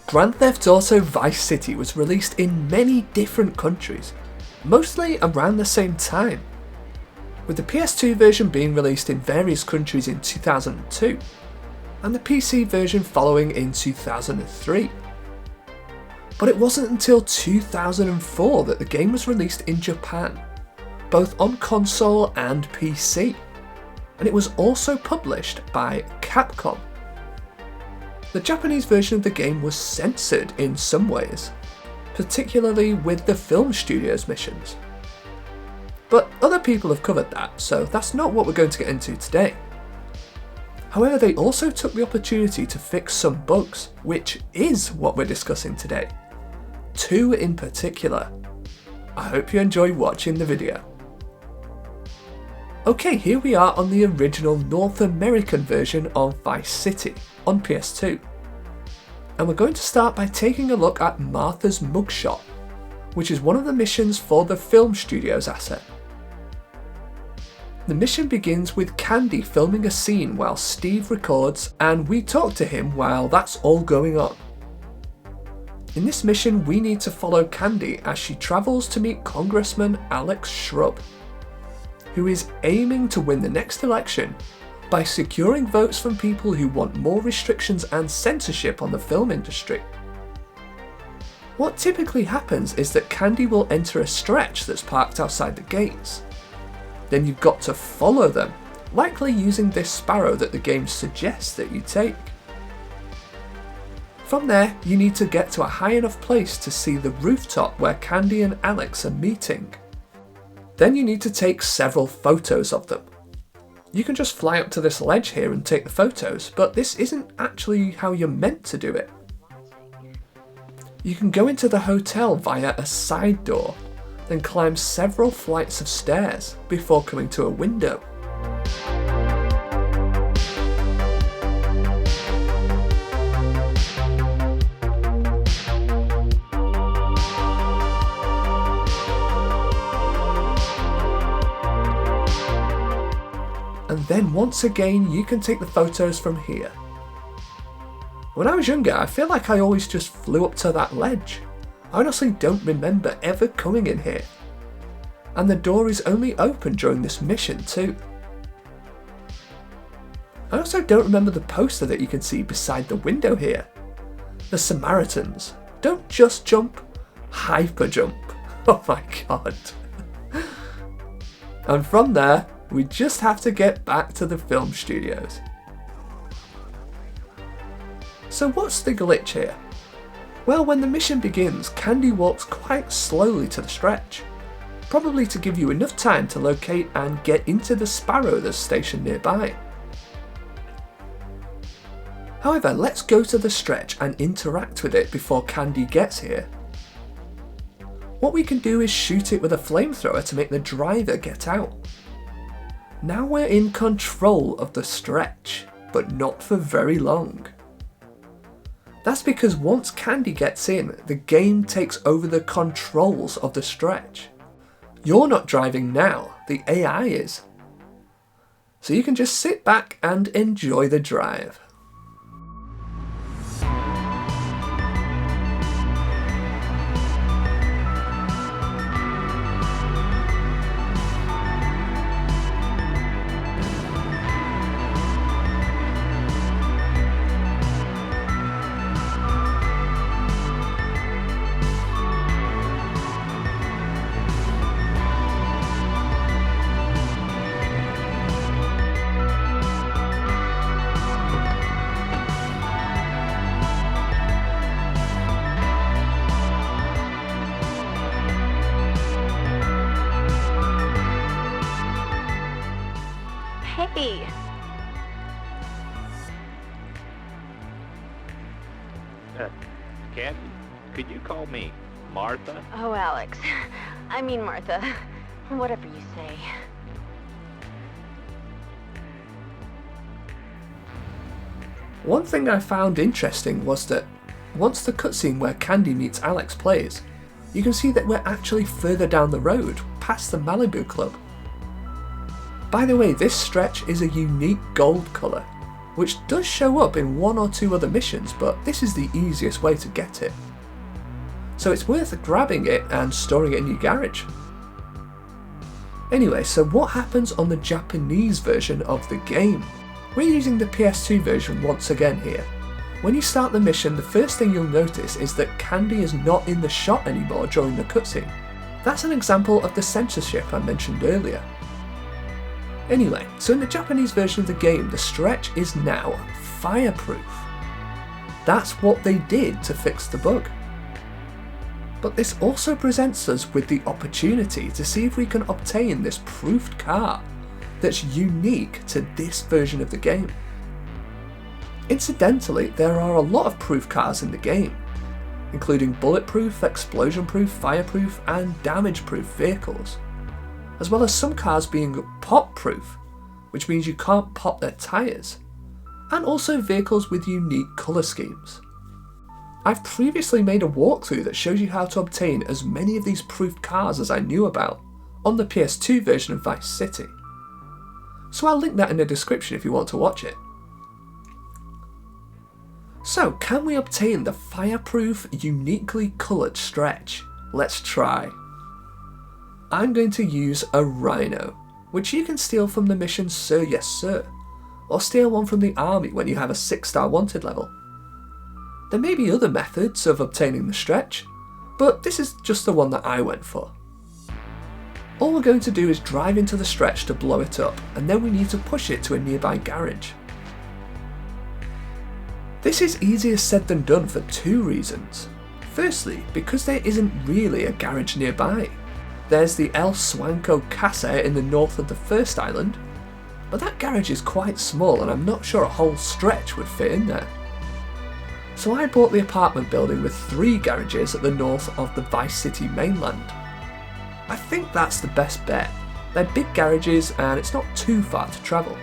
Grand Theft Auto Vice City was released in many different countries, mostly around the same time, with the PS2 version being released in various countries in 2002, and the PC version following in 2003. But it wasn't until 2004 that the game was released in Japan, both on console and PC, and it was also published by Capcom. The Japanese version of the game was censored in some ways, particularly with the film studio's missions. But other people have covered that, so that's not what we're going to get into today. However, they also took the opportunity to fix some bugs, which is what we're discussing today. 2 in particular. I hope you enjoy watching the video. Okay, here we are on the original North American version of Vice City on PS2. And we're going to start by taking a look at Martha's mugshot, which is one of the missions for the film studio's asset. The mission begins with Candy filming a scene while Steve records, and we talk to him while that's all going on. In this mission, we need to follow Candy as she travels to meet Congressman Alex Shrub, who is aiming to win the next election by securing votes from people who want more restrictions and censorship on the film industry. What typically happens is that Candy will enter a stretch that's parked outside the gates. Then you've got to follow them, likely using this sparrow that the game suggests that you take. From there, you need to get to a high enough place to see the rooftop where Candy and Alex are meeting. Then you need to take several photos of them. You can just fly up to this ledge here and take the photos, but this isn't actually how you're meant to do it. You can go into the hotel via a side door, then climb several flights of stairs before coming to a window. And then once again you can take the photos from here. When I was younger, I feel like I always just flew up to that ledge. I honestly don't remember ever coming in here. And the door is only open during this mission too. I also don't remember the poster that you can see beside the window here. The Samaritans. Don't just jump, hyper jump. Oh my god. And from there, we just have to get back to the film studios. So what's the glitch here? Well, when the mission begins, Candy walks quite slowly to the stretch, probably to give you enough time to locate and get into the sparrow that's stationed nearby. However, let's go to the stretch and interact with it before Candy gets here. What we can do is shoot it with a flamethrower to make the driver get out. Now we're in control of the stretch, but not for very long. That's because once Candy gets in, the game takes over the controls of the stretch. You're not driving now, the AI is. So you can just sit back and enjoy the drive. Hey! Kathy, could you call me Martha? Oh, Alex. I mean Martha. Whatever you say. One thing I found interesting was that once the cutscene where Candy meets Alex plays, you can see that we're actually further down the road, past the Malibu Club. By the way, this stretch is a unique gold colour, which does show up in 1 or 2 other missions, but this is the easiest way to get it. So it's worth grabbing it and storing it in your garage. Anyway, so what happens on the Japanese version of the game? We're using the PS2 version once again here. When you start the mission, the first thing you'll notice is that Candy is not in the shot anymore during the cutscene. That's an example of the censorship I mentioned earlier. Anyway, so in the Japanese version of the game, the stretch is now fireproof. That's what they did to fix the bug. But this also presents us with the opportunity to see if we can obtain this proofed car that's unique to this version of the game. Incidentally, there are a lot of proof cars in the game, including bulletproof, explosion-proof, fireproof and damage-proof vehicles, as well as some cars being pop-proof, which means you can't pop their tyres, and also vehicles with unique colour schemes. I've previously made a walkthrough that shows you how to obtain as many of these proofed cars as I knew about on the PS2 version of Vice City, so I'll link that in the description if you want to watch it. So, can we obtain the fireproof, uniquely coloured stretch? Let's try. I'm going to use a rhino, which you can steal from the mission Sir Yes Sir, or steal one from the army when you have a 6-star wanted level. There may be other methods of obtaining the stretch, but this is just the one that I went for. All we're going to do is drive into the stretch to blow it up, and then we need to push it to a nearby garage. This is easier said than done for 2 reasons. Firstly, because there isn't really a garage nearby. There's the El Swanko Casa in the north of the first island, but that garage is quite small and I'm not sure a whole stretch would fit in there. So I bought the apartment building with 3 garages at the north of the Vice City mainland. I think that's the best bet. They're big garages and it's not too far to travel.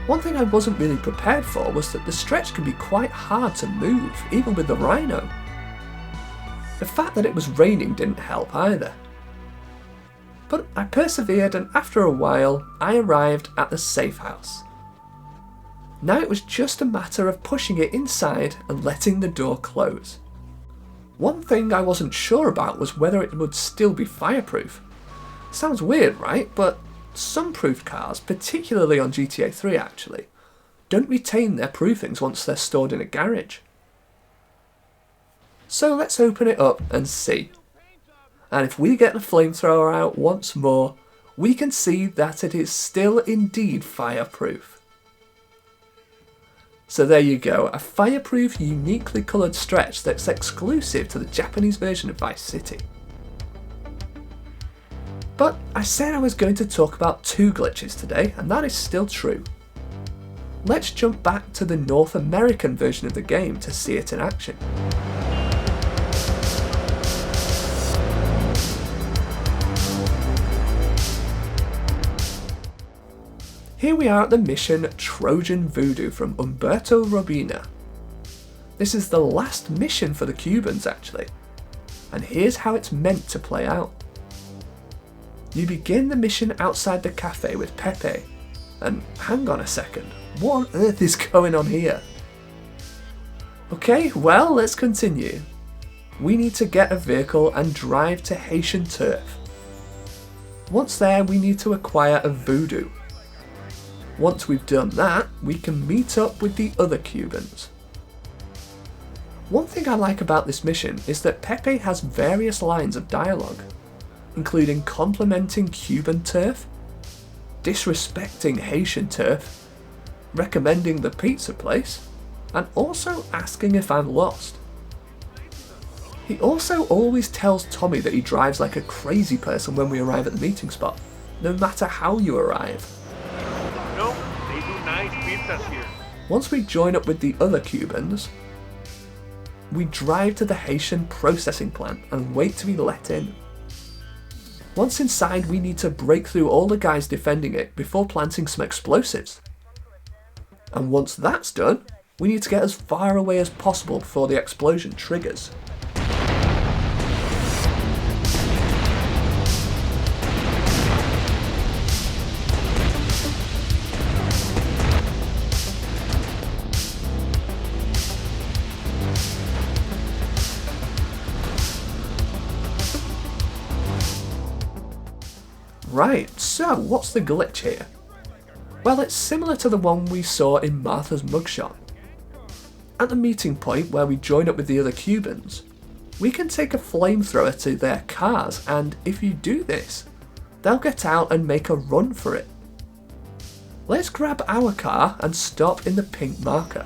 One thing I wasn't really prepared for was that the stretch can be quite hard to move, even with the rhino. The fact that it was raining didn't help either. But I persevered and after a while, I arrived at the safe house. Now it was just a matter of pushing it inside and letting the door close. One thing I wasn't sure about was whether it would still be fireproof. Sounds weird, right? But some proofed cars, particularly on GTA 3 actually, don't retain their proofings once they're stored in a garage. So let's open it up and see. And if we get the flamethrower out once more, we can see that it is still indeed fireproof. So there you go, a fireproof, uniquely coloured stretch that's exclusive to the Japanese version of Vice City. But I said I was going to talk about 2 glitches today, and that is still true. Let's jump back to the North American version of the game to see it in action. Here we are at the mission Trojan Voodoo from Umberto Robina. This is the last mission for the Cubans actually, and here's how it's meant to play out. You begin the mission outside the cafe with Pepe, and hang on a second, what on earth is going on here? Okay, well let's continue. We need to get a vehicle and drive to Haitian turf. Once there we need to acquire a voodoo. Once we've done that, we can meet up with the other Cubans. One thing I like about this mission is that Pepe has various lines of dialogue, including complimenting Cuban turf, disrespecting Haitian turf, recommending the pizza place, and also asking if I'm lost. He also always tells Tommy that he drives like a crazy person when we arrive at the meeting spot, no matter how you arrive. No, they do nice pizzas here. Once we join up with the other Cubans, we drive to the Haitian processing plant and wait to be let in. Once inside, we need to break through all the guys defending it before planting some explosives. And once that's done, we need to get as far away as possible before the explosion triggers. Right, so what's the glitch here? Well, it's similar to the one we saw in Martha's mugshot. At the meeting point where we join up with the other Cubans, we can take a flamethrower to their cars, and if you do this, they'll get out and make a run for it. Let's grab our car and stop in the pink marker.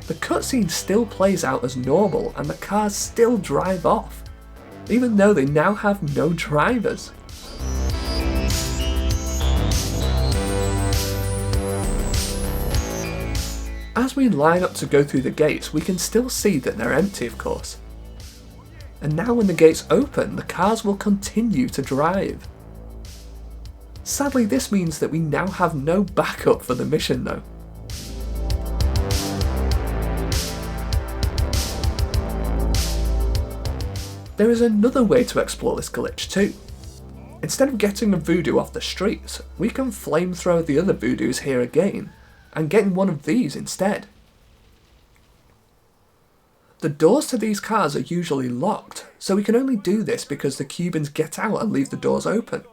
The cutscene still plays out as normal and the cars still drive off, even though they now have no drivers. As we line up to go through the gates, we can still see that they're empty, of course. And now when the gates open, the cars will continue to drive. Sadly, this means that we now have no backup for the mission though. There is another way to explore this glitch too. Instead of getting a voodoo off the streets, we can flamethrow the other voodoos here again, and get in one of these instead. The doors to these cars are usually locked, so we can only do this because the Cubans get out and leave the doors open.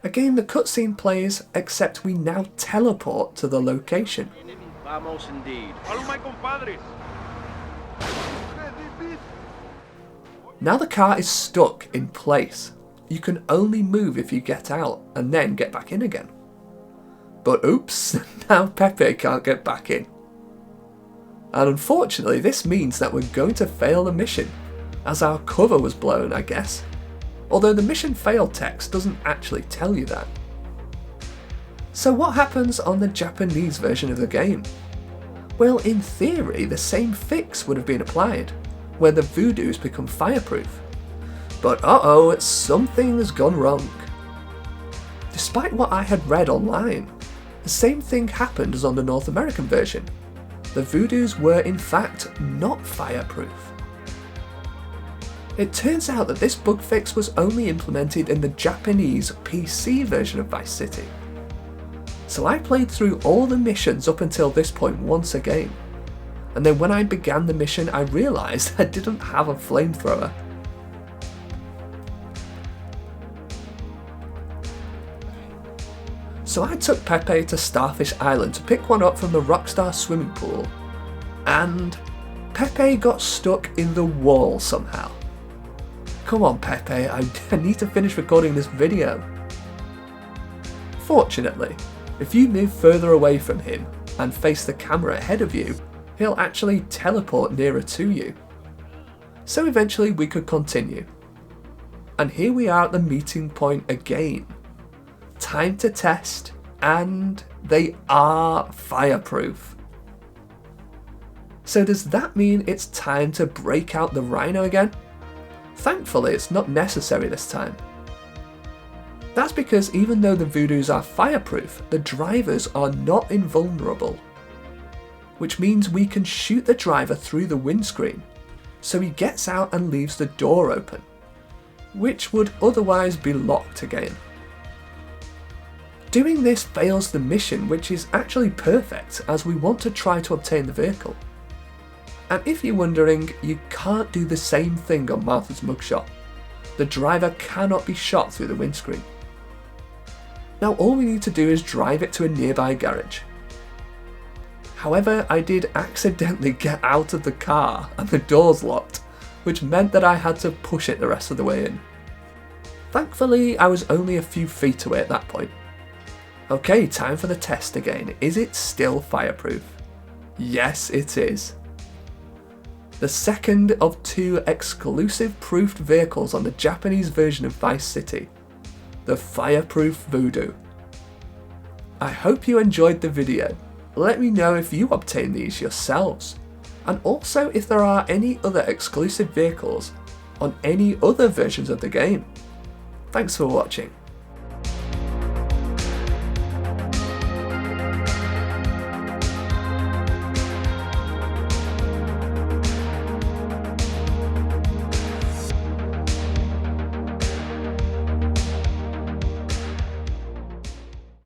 Again, the cutscene plays, except we now teleport to the location. Vamos indeed. Follow my compadres. Now the car is stuck in place. You can only move if you get out and then get back in again. But oops, now Pepe can't get back in. And unfortunately this means that we're going to fail the mission, as our cover was blown, I guess. Although the mission failed text doesn't actually tell you that. So what happens on the Japanese version of the game? Well, in theory the same fix would have been applied, where the voodoos become fireproof. But uh-oh, something has gone wrong. Despite what I had read online, the same thing happened as on the North American version. The voodoos were in fact not fireproof. It turns out that this bug fix was only implemented in the Japanese PC version of Vice City. So I played through all the missions up until this point once again, and then when I began the mission I realised I didn't have a flamethrower. So I took Pepe to Starfish Island to pick one up from the Rockstar swimming pool, and Pepe got stuck in the wall somehow. Come on Pepe, I need to finish recording this video. Fortunately, if you move further away from him and face the camera ahead of you, he'll actually teleport nearer to you. So eventually we could continue. And here we are at the meeting point again. Time to test, and they are fireproof. So does that mean it's time to break out the Rhino again? Thankfully it's not necessary this time. That's because even though the voodoos are fireproof, the drivers are not invulnerable. Which means we can shoot the driver through the windscreen, so he gets out and leaves the door open, which would otherwise be locked again. Doing this fails the mission, which is actually perfect as we want to try to obtain the vehicle. And if you're wondering, you can't do the same thing on Martha's mugshot. The driver cannot be shot through the windscreen. Now all we need to do is drive it to a nearby garage. However, I did accidentally get out of the car and the door's locked, which meant that I had to push it the rest of the way in. Thankfully, I was only a few feet away at that point. Okay, time for the test again. Is it still fireproof? Yes, it is. The second of 2 exclusive proofed vehicles on the Japanese version of Vice City, the Fireproof Voodoo. I hope you enjoyed the video. Let me know if you obtain these yourselves, and also if there are any other exclusive vehicles on any other versions of the game. Thanks for watching.